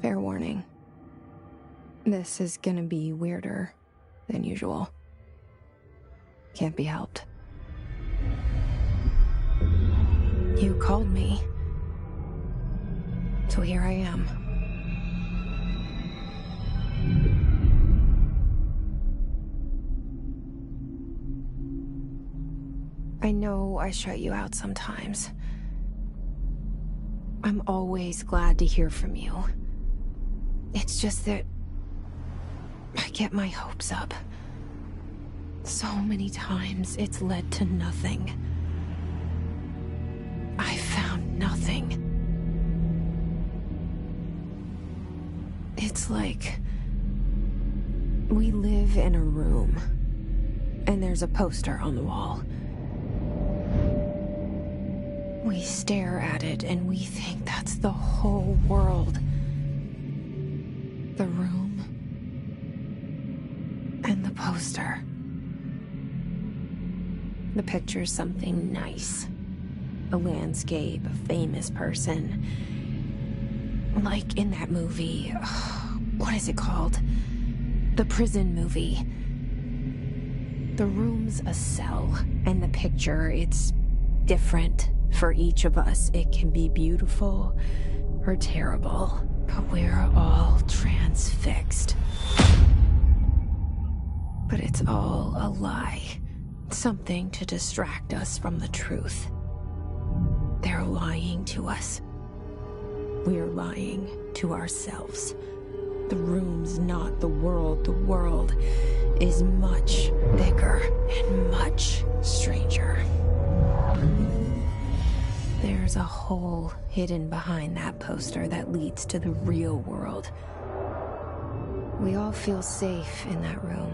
Fair warning. This is gonna be weirder than usual. Can't be helped. You called me. So here I am. I know I shut you out sometimes. I'm always glad to hear from you. It's just that I get my hopes up. So many times it's led to nothing. I found nothing. It's like we live in a room, and there's a poster on the wall. We stare at it and we think that's the whole world. The room and the poster. The picture's something nice. A landscape, a famous person. Like in that movie, what is it called? The prison movie. The room's a cell, and the picture, it's different for each of us. It can be beautiful or terrible, but we're all transfixed. But it's all a lie. Something to distract us from the truth. They're lying to us. We're lying to ourselves. The room's not the world. The world is much bigger and much stranger. There's a hole hidden behind that poster that leads to the real world. We all feel safe in that room.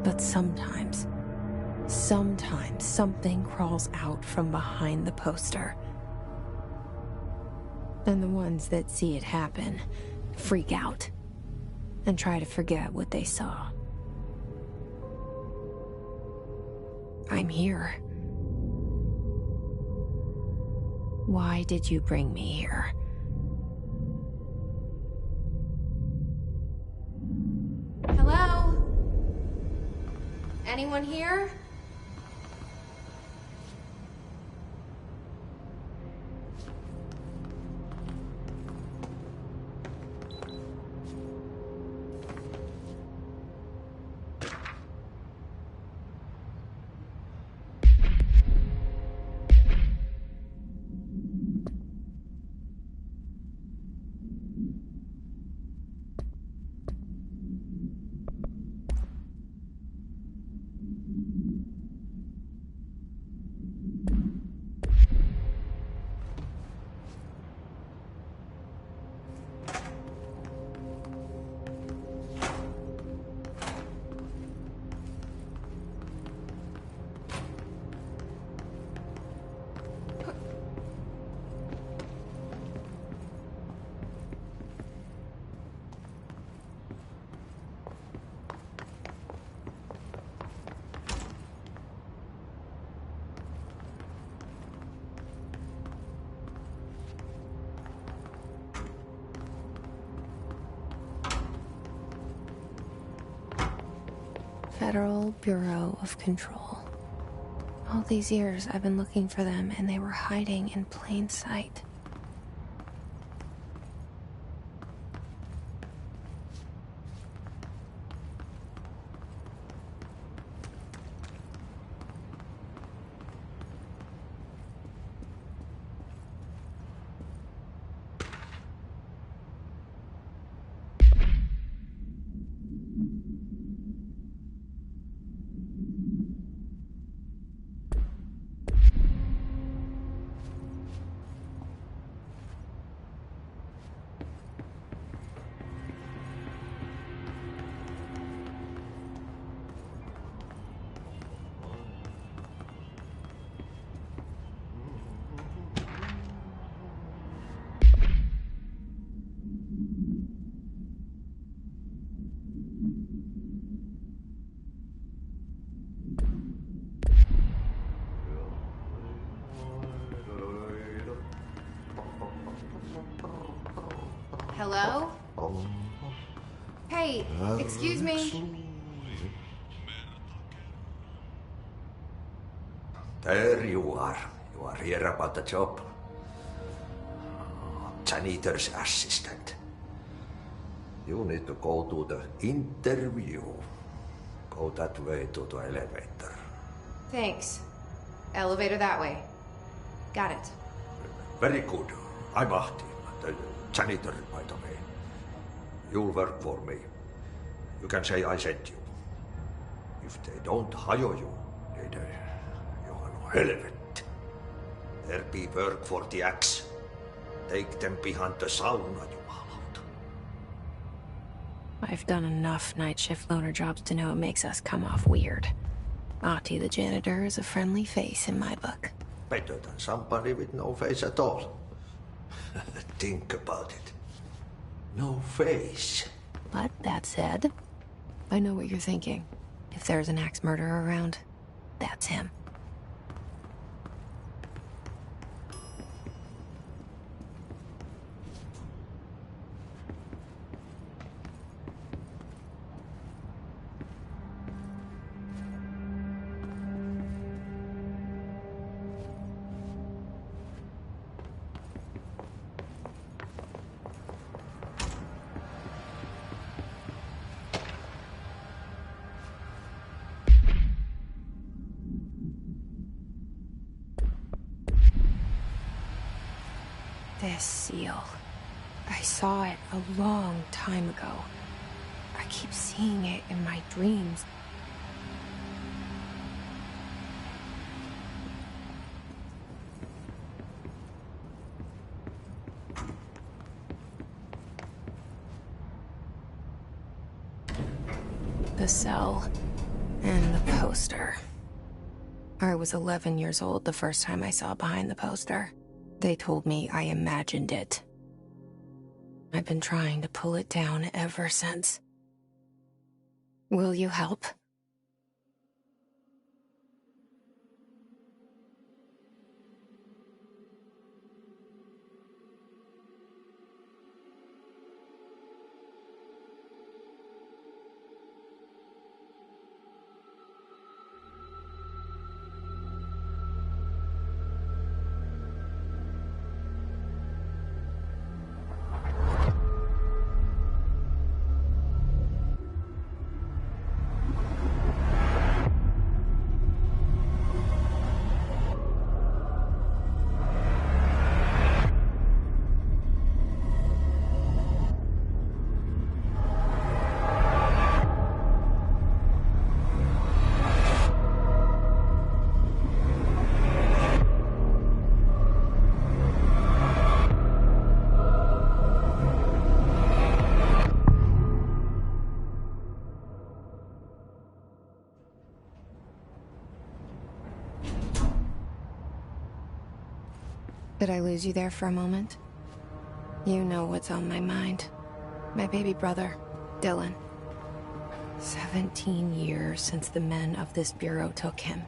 But sometimes something crawls out from behind the poster. And the ones that see it happen freak out and try to forget what they saw. I'm here. Why did you bring me here? Hello? Anyone here? Federal Bureau of Control. All these years I've been looking for them, and they were hiding in plain sight. Hello? Hey, excuse me. There you are. You are here about the job. Janitor's assistant. You need to go to the interview. Go that way to the elevator. Thanks. Elevator that way. Got it. Very good. I'm Ahti, the janitor, by the way. You'll work for me. You can say I sent you. If they don't hire you, they you are no helvet. There be work for the axe. Take them behind the sauna, jumalauta. I've done enough night shift loner jobs to know it makes us come off weird. Ahti the janitor is a friendly face in my book. Better than somebody with no face at all. Think about it. No face. But that said, I know what you're thinking. If there's an axe murderer around, that's him. This seal. I saw it a long time ago. I keep seeing it in my dreams. The cell and the poster. I was 11 years old the first time I saw behind the poster. They told me I imagined it. I've been trying to pull it down ever since. Will you help? Did I lose you there for a moment? You know what's on my mind. My baby brother, Dylan. 17 years since the men of this bureau took him.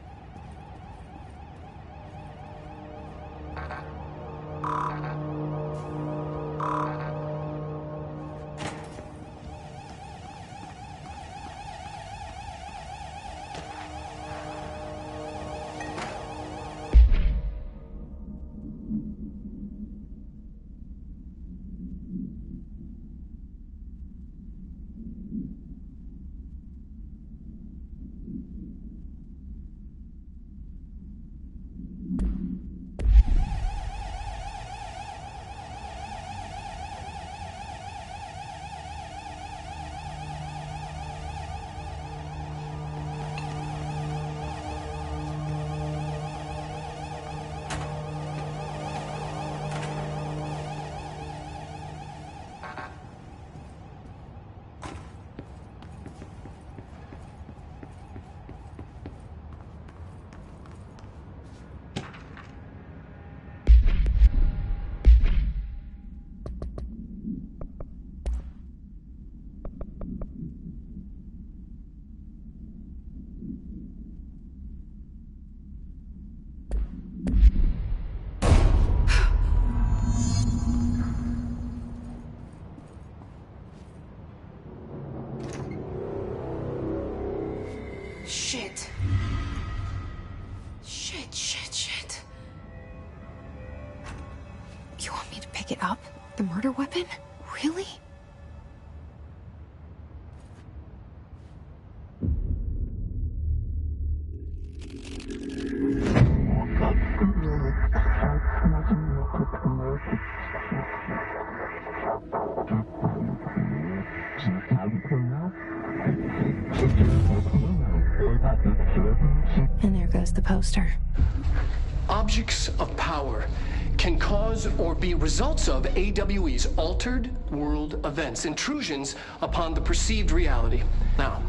Shit. Shit. You want me to pick it up? The murder weapon? Really? And there goes the poster. Objects of power can cause or be results of AWE's altered world events, intrusions upon the perceived reality. Now,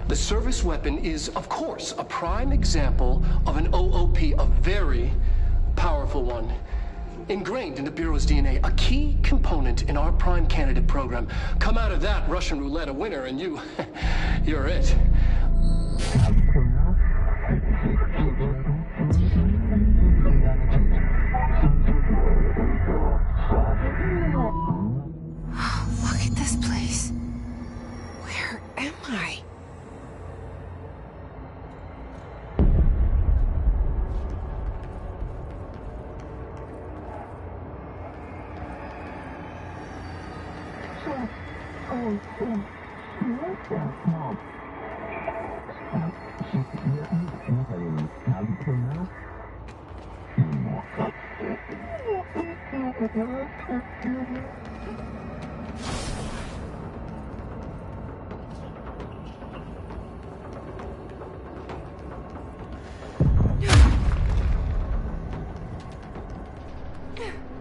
the service weapon is, of course, a prime example of an OOP, a very powerful one. Ingrained in the Bureau's DNA, a key component in our prime candidate program. Come out of that Russian roulette a winner and you're it. Look at this place. Where am I?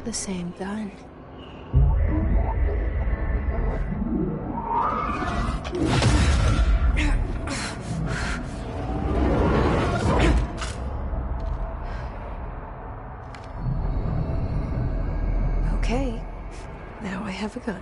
The same gun. Okay, now I have a gun.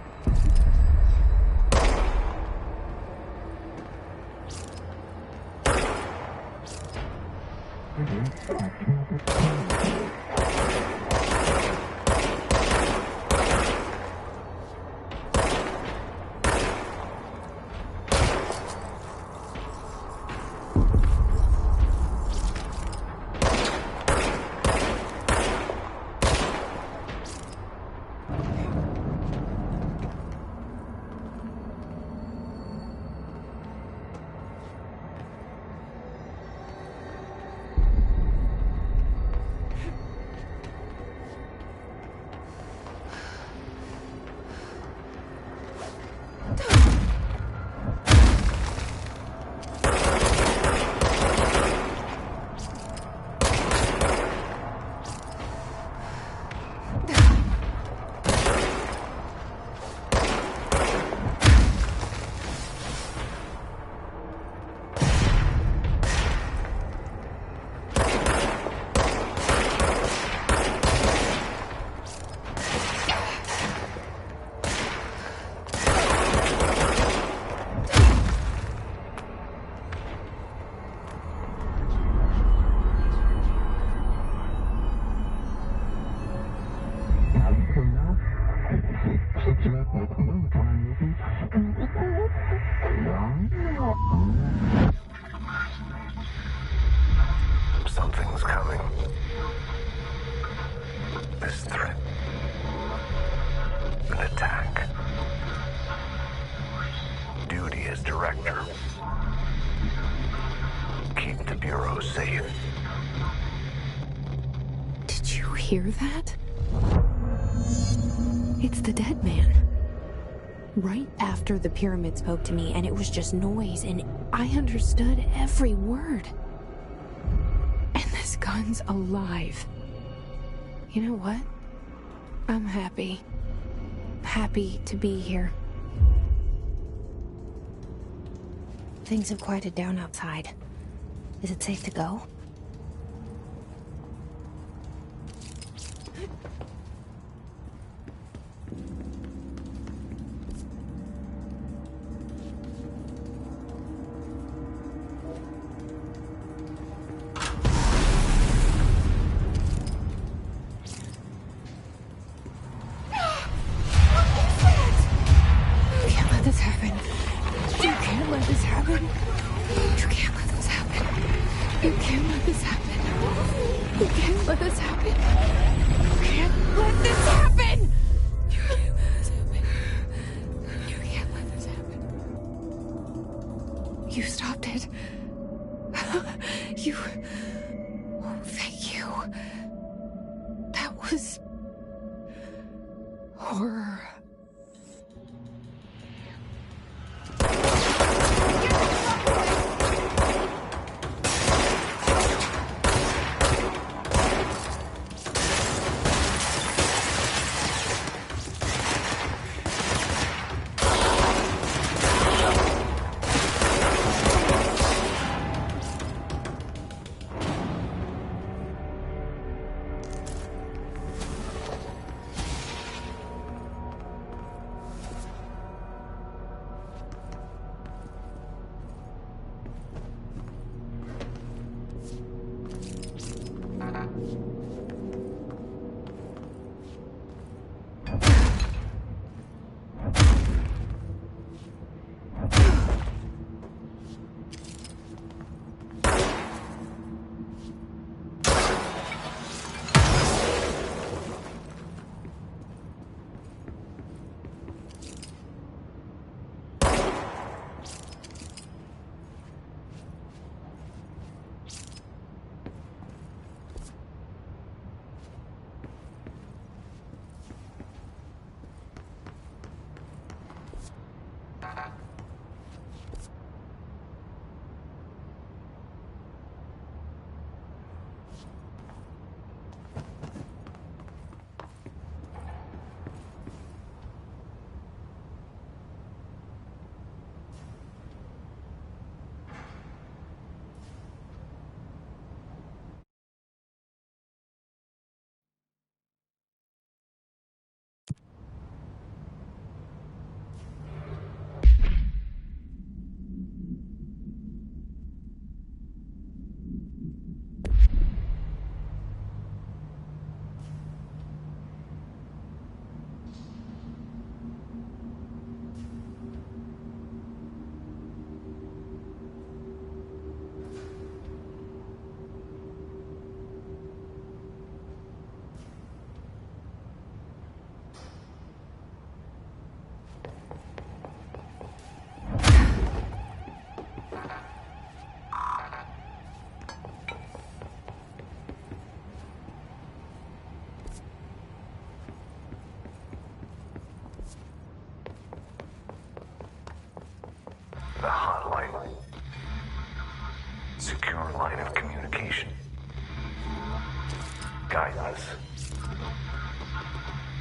Something's coming. This threat. An attack. Duty as director. Keep the Bureau safe. Did you hear that? It's the dead man. Right after the pyramid spoke to me, and it was just noise, and I understood every word. And this gun's alive. You know what? I'm happy. Happy to be here. Things have quieted down outside. Is it safe to go? You can't let this happen. You can't let this happen. stopped it. You... Oh, thank you. That was... horror. The hotline. Secure line of communication. Guidance.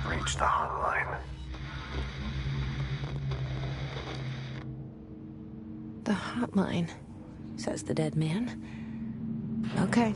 Reach the hotline. The hotline, says the dead man. Okay.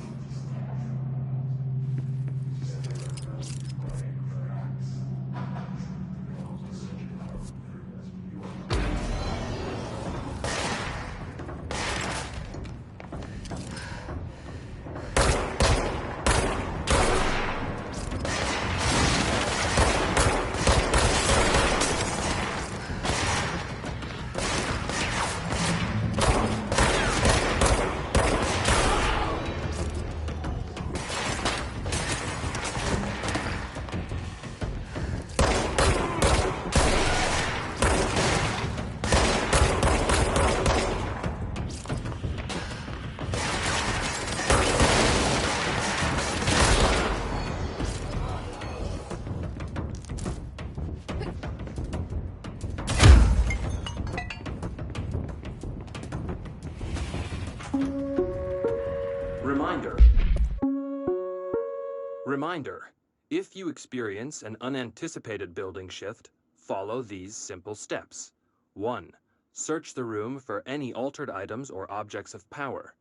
Reminder, if you experience an unanticipated building shift, follow these simple steps. 1. Search the room for any altered items or objects of power.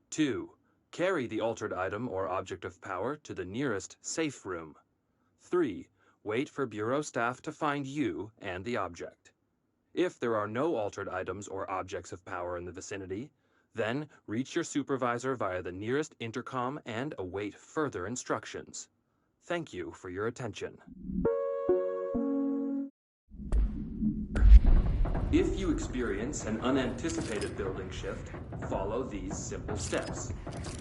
2. Carry the altered item or object of power to the nearest safe room. 3. Wait for Bureau staff to find you and the object. If there are no altered items or objects of power in the vicinity, then reach your supervisor via the nearest intercom and await further instructions. Thank you for your attention. If you experience an unanticipated building shift, follow these simple steps.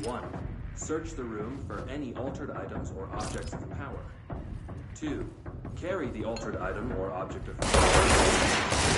1. Search the room for any altered items or objects of power. 2. Carry the altered item or object of power.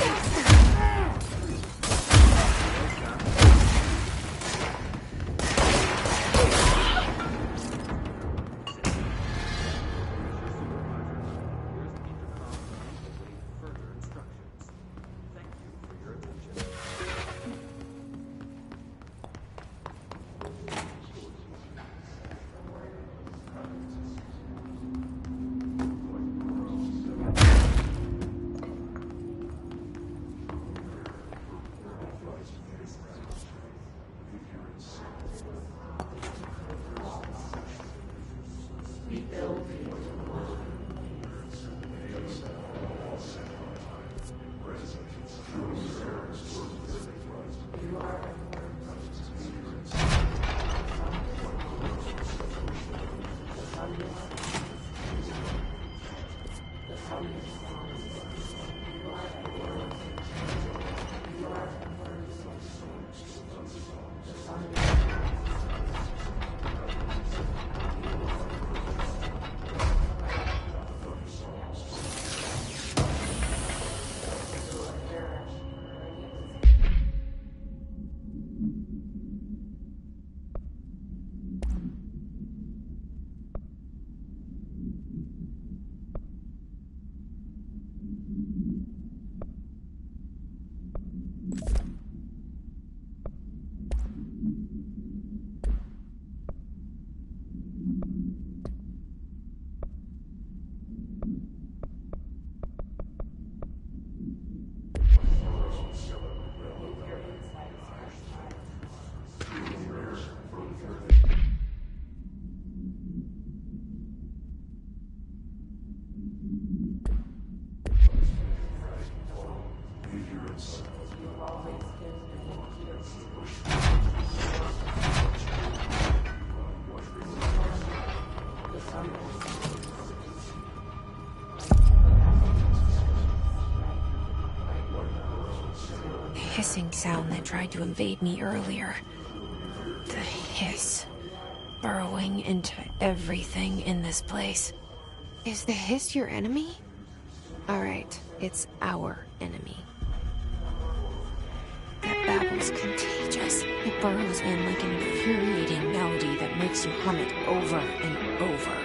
sound that tried to invade me earlier. The hiss. Burrowing into everything in this place. Is the hiss your enemy? Alright, it's our enemy. That babble's contagious. It burrows in like an infuriating melody that makes you hum it over and over.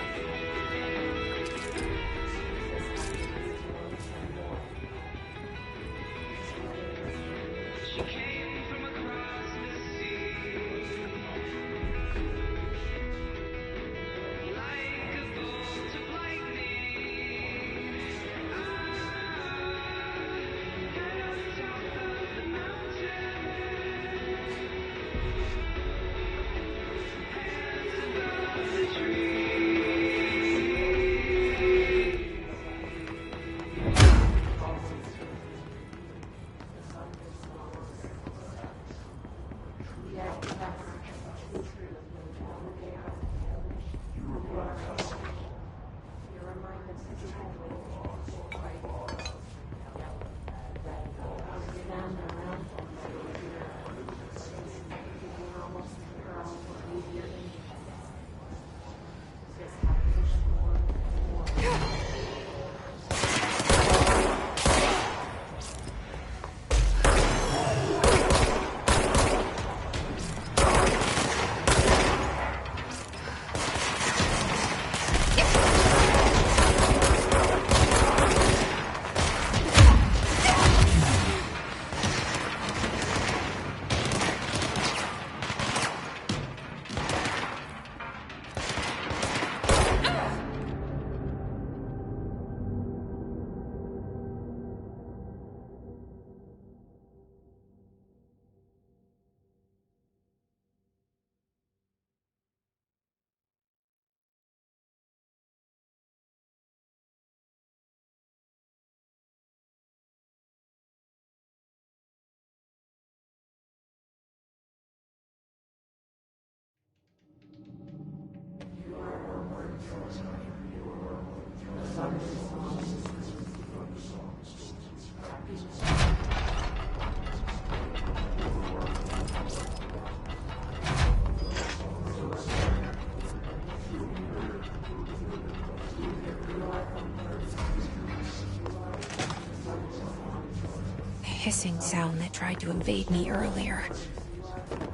Hissing sound that tried to invade me earlier.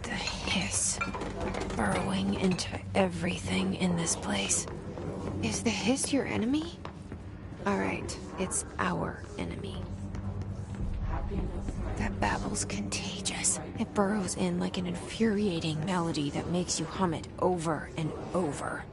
The hiss. Burrowing into everything in this place. Is the hiss your enemy? Alright, it's our enemy. That babble's contagious. It burrows in like an infuriating melody that makes you hum it over and over.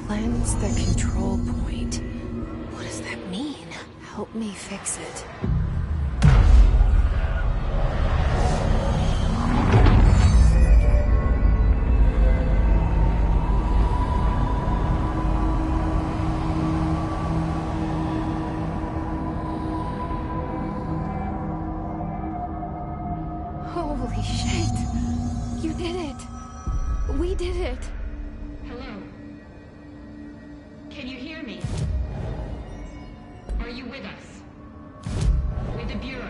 Cleanse the control point. What does that mean? Help me fix it. Holy shit! You did it! We did it! Hello? Can you hear me? Are you with us? With the Bureau?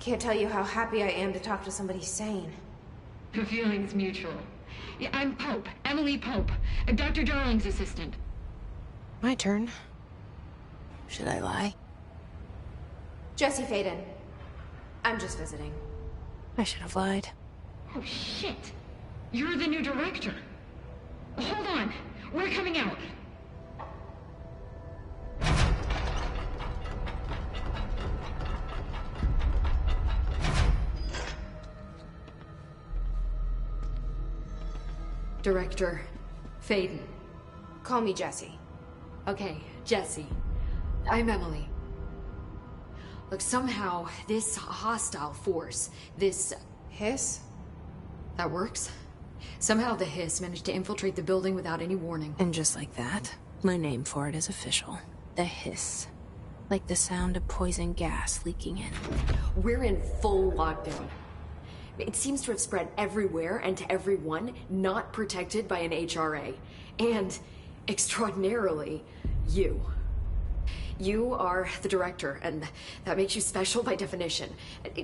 Can't tell you how happy I am to talk to somebody sane. The feeling's mutual. Yeah, I'm Pope, Emily Pope, Dr. Darling's assistant. My turn. Should I lie? Jesse Faden. I'm just visiting. I should have lied. Oh, shit. You're the new director. Hold on. We're coming out. Director Faden. Call me Jesse. Okay, Jesse. I'm Emily. Look, somehow this hostile force, this... Hiss? That works? Somehow the Hiss managed to infiltrate the building without any warning. And just like that, my name for it is official. The Hiss. Like the sound of poison gas leaking in. We're in full lockdown. It seems to have spread everywhere and to everyone not protected by an HRA. And, extraordinarily, you. You are the director, and that makes you special by definition.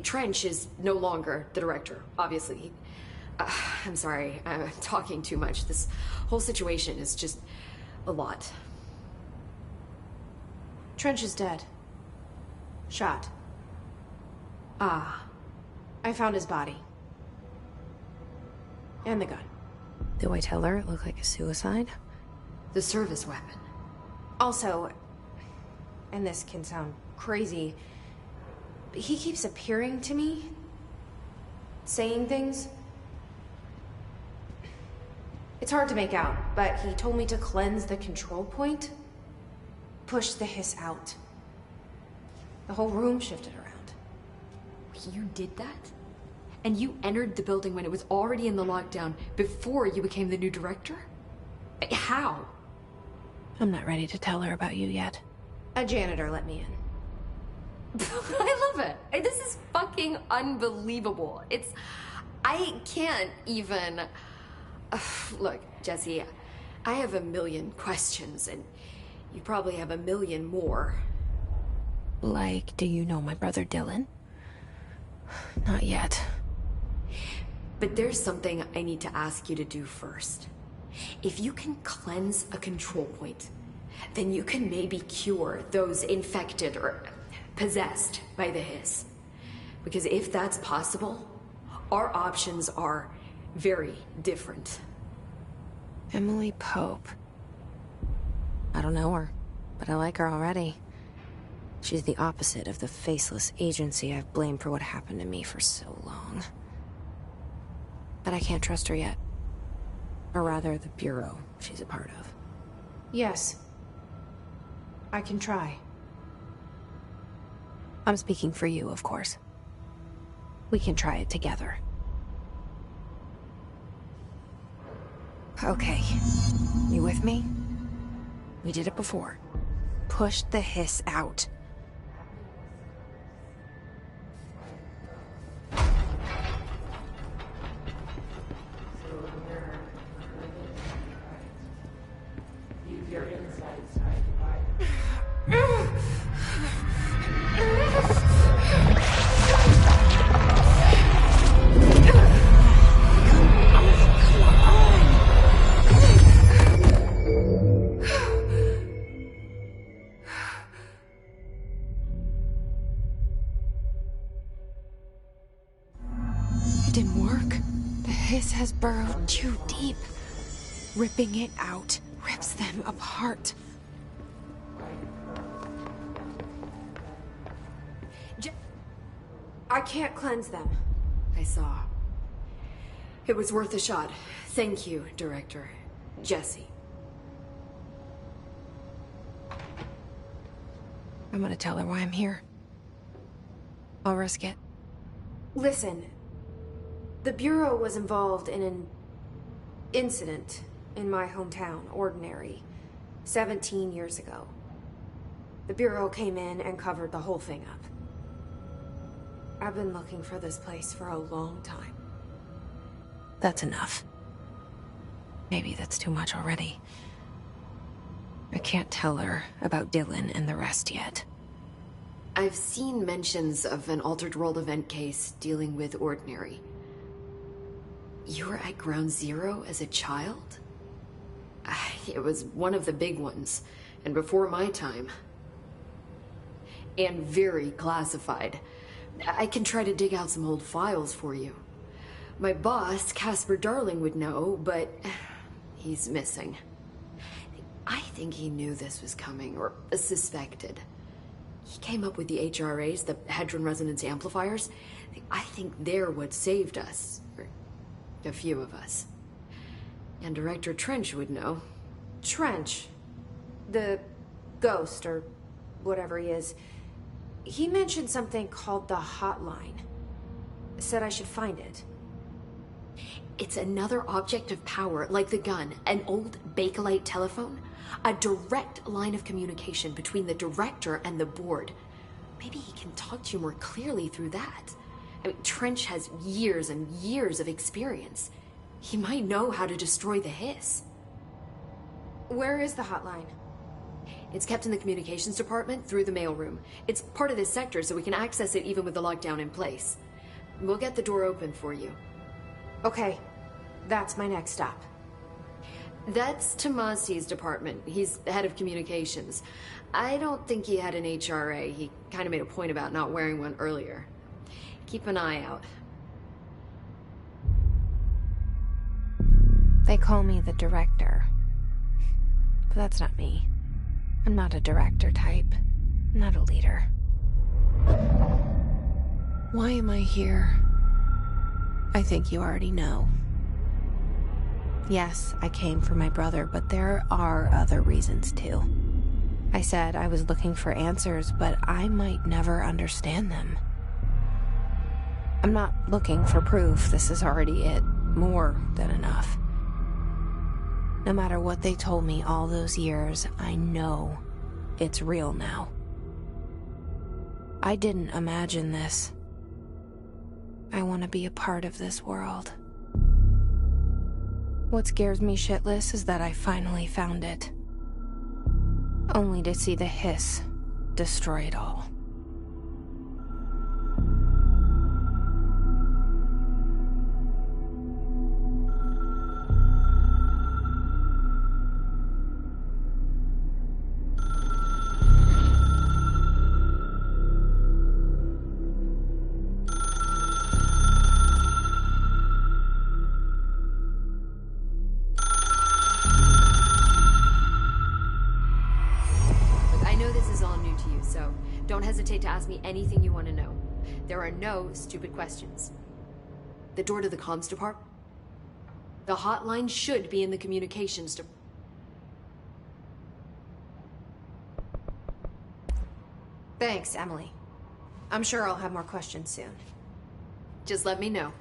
Trench is no longer the director, obviously. I'm sorry, I'm talking too much. This whole situation is just a lot. Trench is dead. Shot. Ah. I found his body. And the gun. Do I tell her it looked like a suicide? The service weapon. Also, and this can sound crazy, but he keeps appearing to me, saying things. It's hard to make out, but he told me to cleanse the control point, push the Hiss out. The whole room shifted around. You did that? And you entered the building when it was already in the lockdown before you became the new director? How? I'm not ready to tell her about you yet. A janitor let me in. I love it. This is fucking unbelievable. I can't even... Look, Jesse, I have a million questions, and you probably have a million more. Like, do you know my brother Dylan? Not yet. But there's something I need to ask you to do first. If you can cleanse a control point, then you can maybe cure those infected or possessed by the Hiss. Because if that's possible, our options are very different. Emily Pope. I don't know her, but I like her already. She's the opposite of the faceless agency I've blamed for what happened to me for so long. But I can't trust her yet. Or rather, the Bureau she's a part of. Yes. I can try. I'm speaking for you, of course. We can try it together. Okay. You with me? We did it before. Push the Hiss out. It didn't work. The Hiss has burrowed too deep. Ripping it out rips them apart. I can't cleanse them. I saw. It was worth a shot. Thank you, Director. Jesse. I'm gonna tell her why I'm here. I'll risk it. Listen. The Bureau was involved in an incident in my hometown, Ordinary, 17 years ago. The Bureau came in and covered the whole thing up. I've been looking for this place for a long time. That's enough. Maybe that's too much already. I can't tell her about Dylan and the rest yet. I've seen mentions of an Altered World event case dealing with Ordinary. You were at Ground Zero as a child? It was one of the big ones, and before my time. And very classified. I can try to dig out some old files for you. My boss, Casper Darling, would know, but he's missing. I think he knew this was coming, or suspected. He came up with the HRAs, the Hadron Resonance Amplifiers. I think they're what saved us. Or a few of us. And Director Trench would know. Trench. The ghost, or whatever he is. He mentioned something called the Hotline. Said I should find it. It's another object of power, like the gun, an old Bakelite telephone. A direct line of communication between the director and the board. Maybe he can talk to you more clearly through that. I mean, Trench has years and years of experience. He might know how to destroy the Hiss. Where is the hotline? It's kept in the communications department through the mailroom. It's part of this sector, so we can access it even with the lockdown in place. We'll get the door open for you. Okay, that's my next stop. That's Tomasi's department. He's head of communications. I don't think he had an HRA. He kind of made a point about not wearing one earlier. Keep an eye out. They call me the director. But that's not me. I'm not a director type. I'm not a leader. Why am I here? I think you already know. Yes, I came for my brother, but there are other reasons too. I said I was looking for answers, but I might never understand them. I'm not looking for proof. This is already it. More than enough. No matter what they told me all those years, I know it's real now. I didn't imagine this. I want to be a part of this world. What scares me shitless is that I finally found it. Only to see the Hiss destroy it all. Don't hesitate to ask me anything you want to know. There are no stupid questions. The door to the comms department? The hotline should be in the communications department. Thanks, Emily. I'm sure I'll have more questions soon. Just let me know.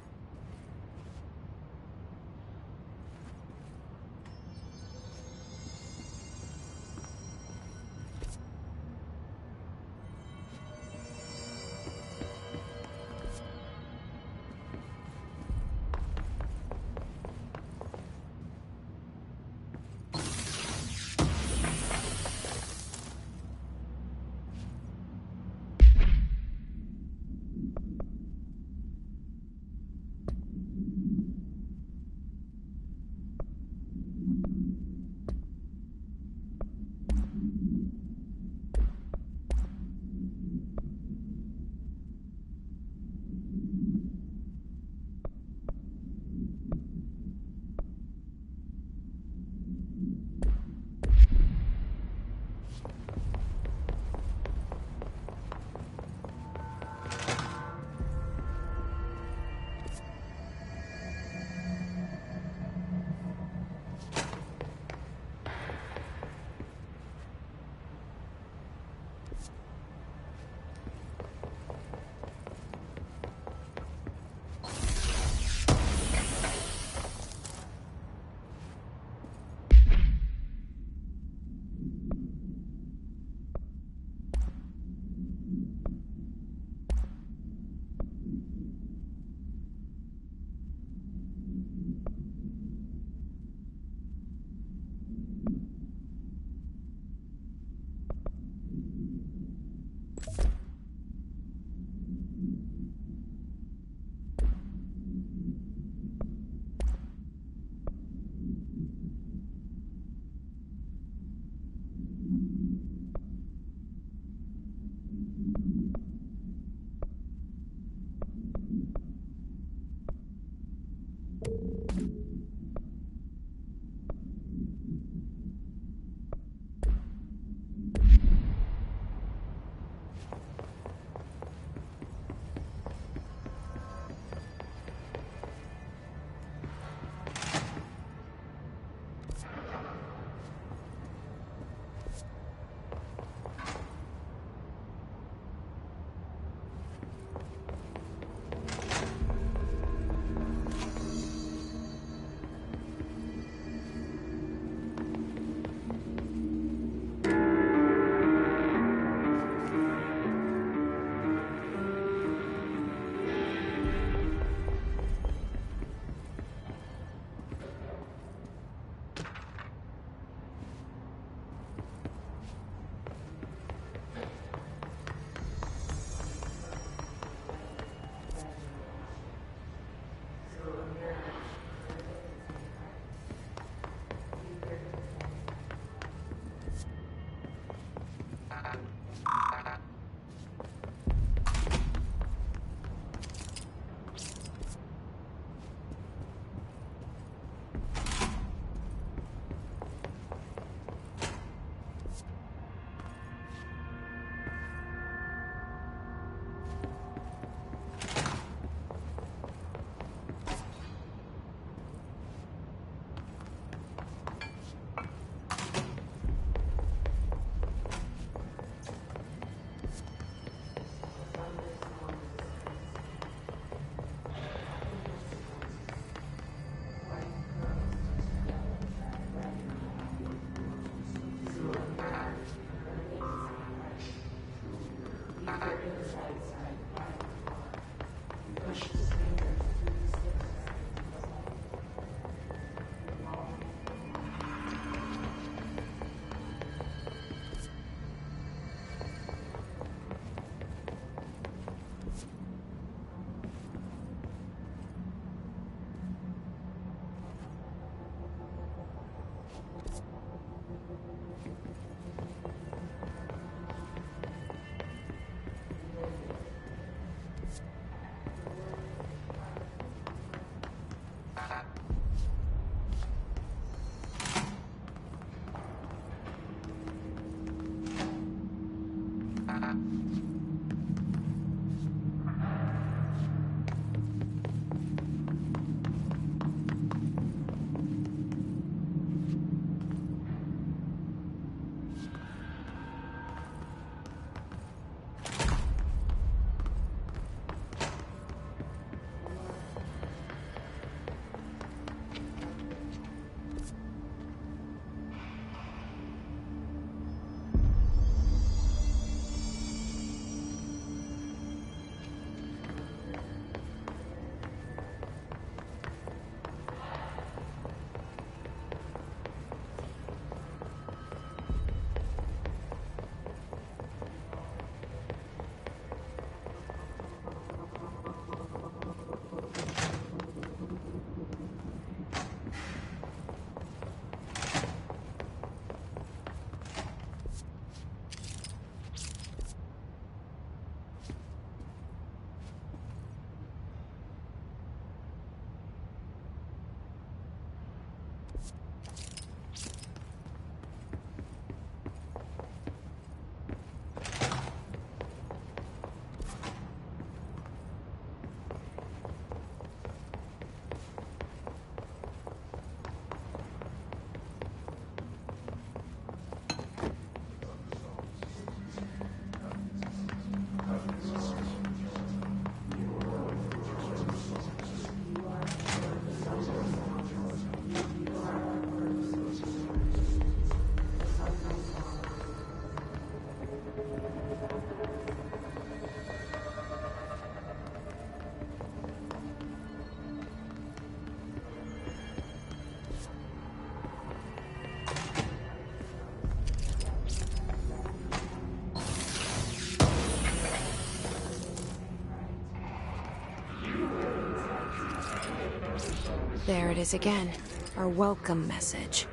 There it is again. Our welcome message.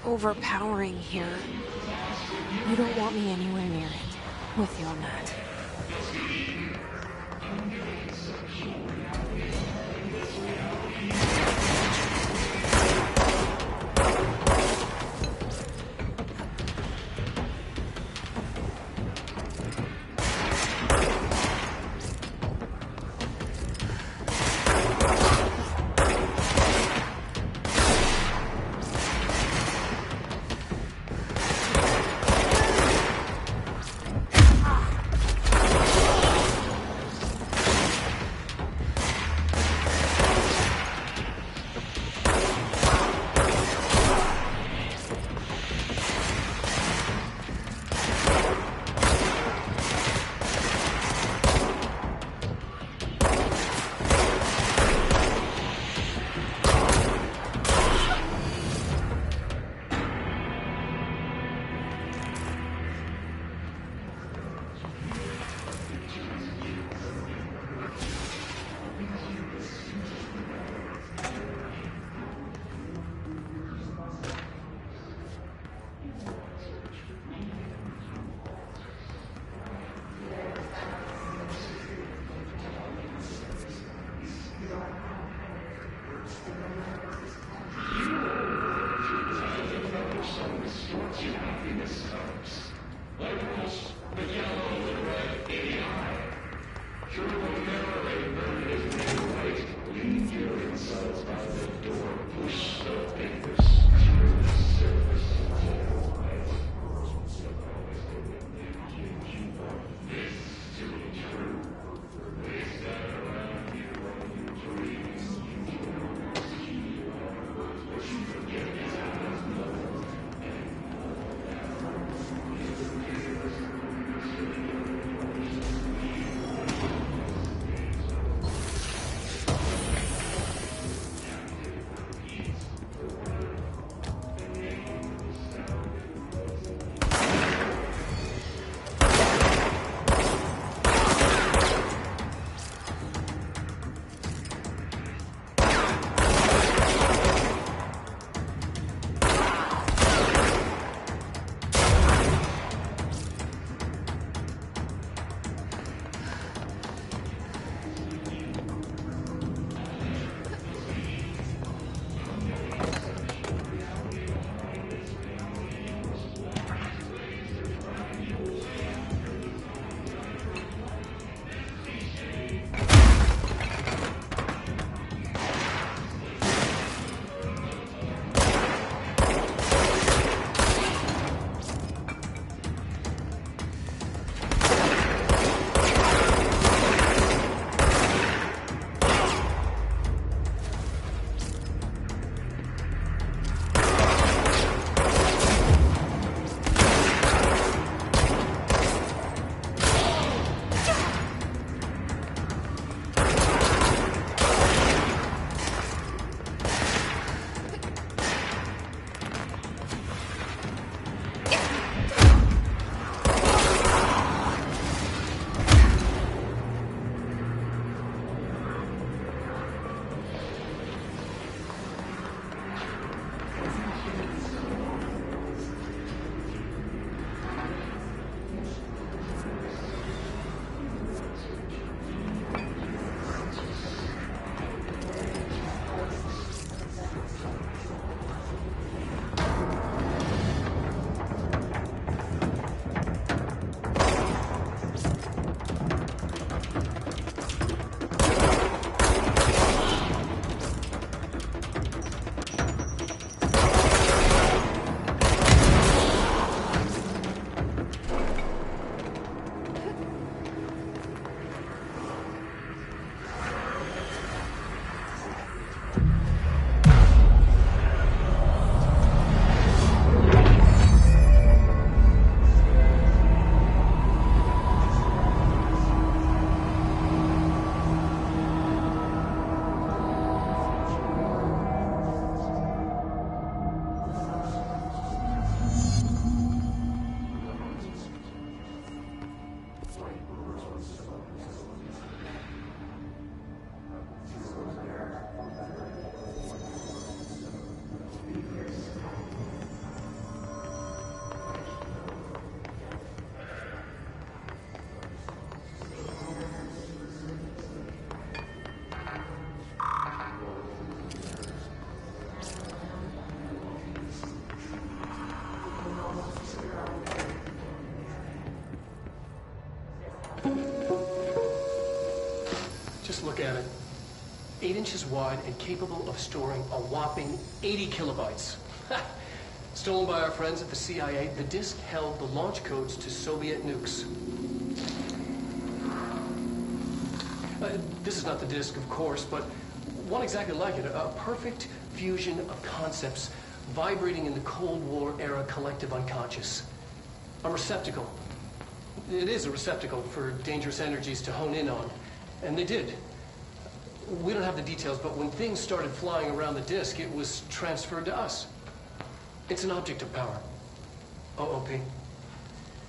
Overpowering here. You don't want me anywhere near it. With you on that. Just look at it. 8 inches wide and capable of storing a whopping 80 kilobytes. Stolen by our friends at the CIA, the disk held the launch codes to Soviet nukes. This is not the disk, of course, but one exactly like it. A perfect fusion of concepts vibrating in the Cold War era collective unconscious. A receptacle. It is a receptacle for dangerous energies to hone in on. And they did. We don't have the details, but when things started flying around the disk, it was transferred to us. It's an object of power. OOP.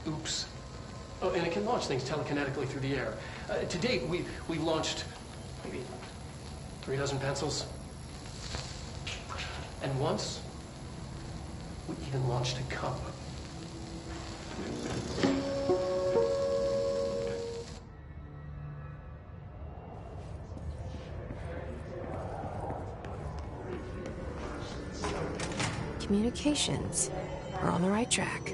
Oops. Oh, and it can launch things telekinetically through the air. To date, we've launched maybe 3 dozen pencils. And once, we even launched a cup. Communications. We're on the right track.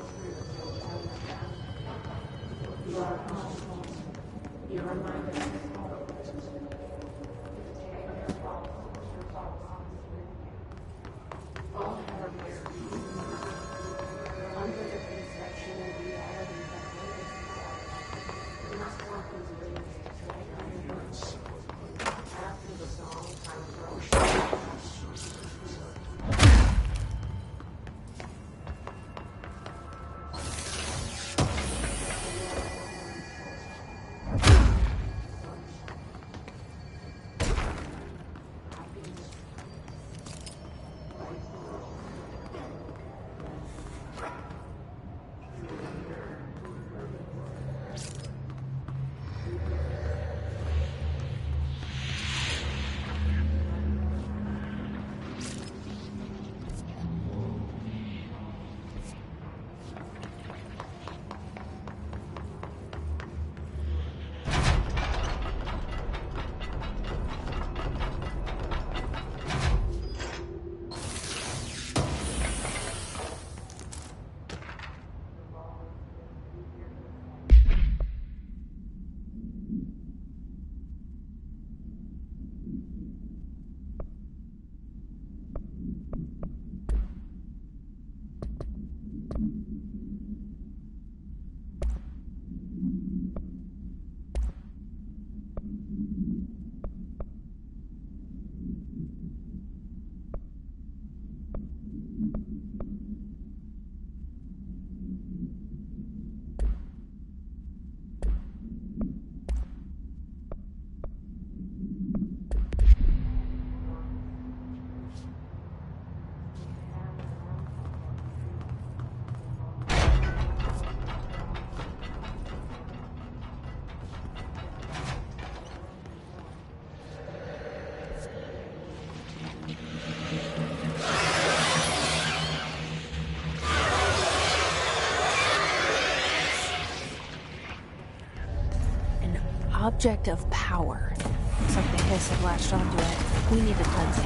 Object of power. Looks like the hiss had latched onto it. We need to cleanse it.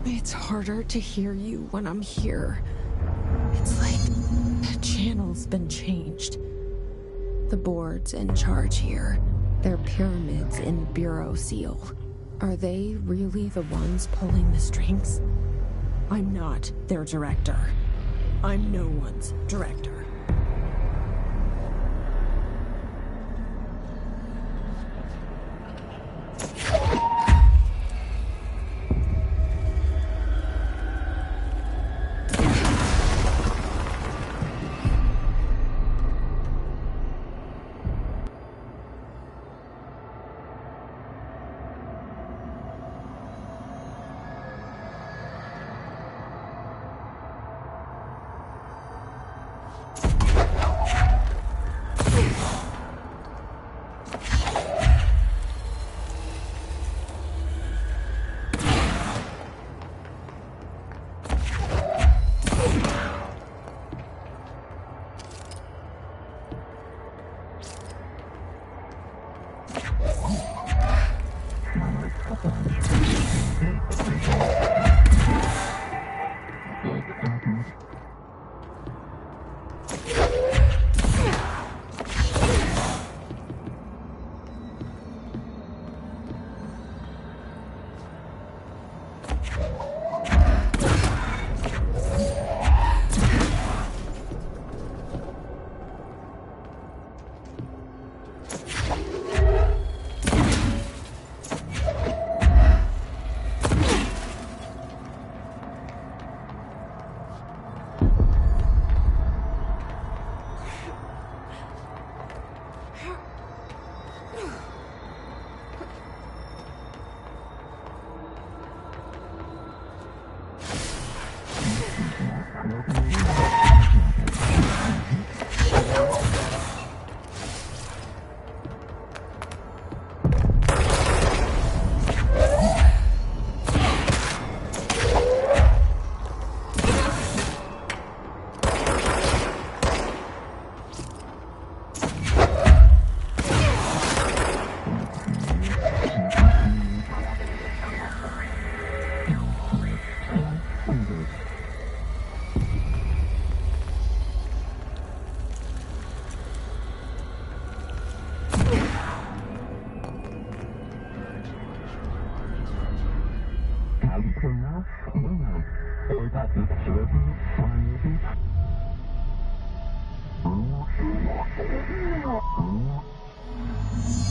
It's harder to hear you when I'm here. It's like the channel's been changed. The board's in charge here. They're pyramids in Bureau Seal. Are they really the ones pulling the strings? I'm not their director. I'm no one's director.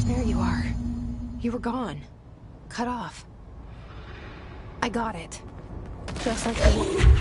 There you are. You were gone. Cut off. I got it. Just like you.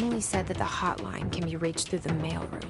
Emily said that the hotline can be reached through the mailroom.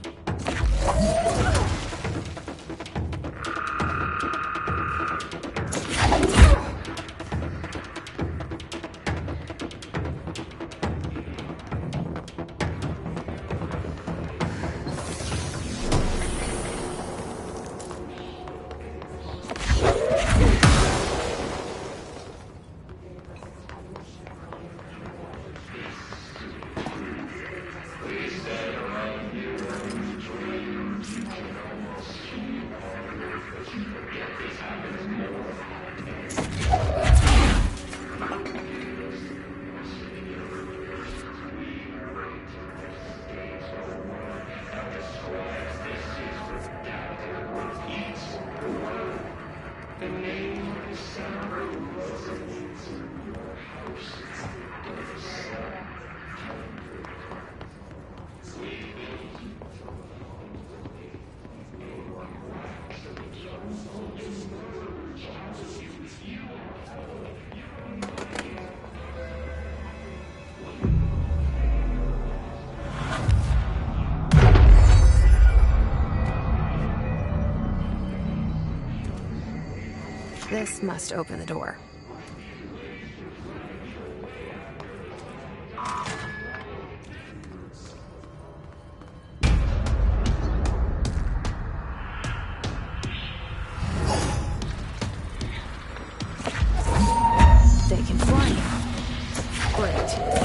This must open the door. They can fly now. Great.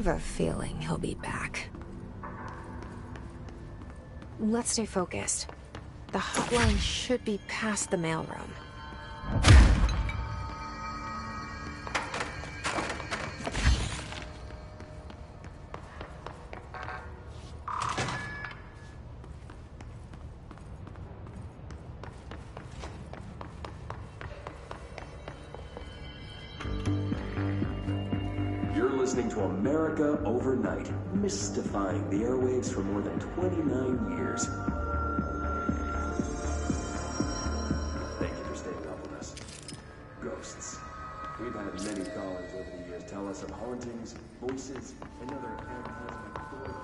have a feeling he'll be back. Let's stay focused. The hotline should be past the mailroom. Listening to America Overnight, mystifying the airwaves for more than 29 years. Thank you for staying up with us. Ghosts. We've had many callers over the years tell us of hauntings, voices, and other phantasmic stories.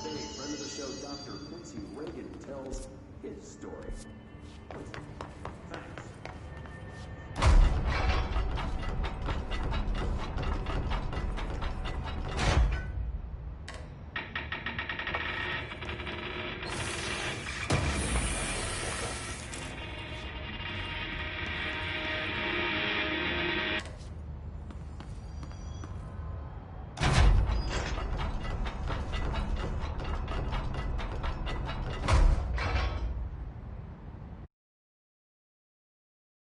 Today, friend of the show, Dr. Quincy Reagan tells his story.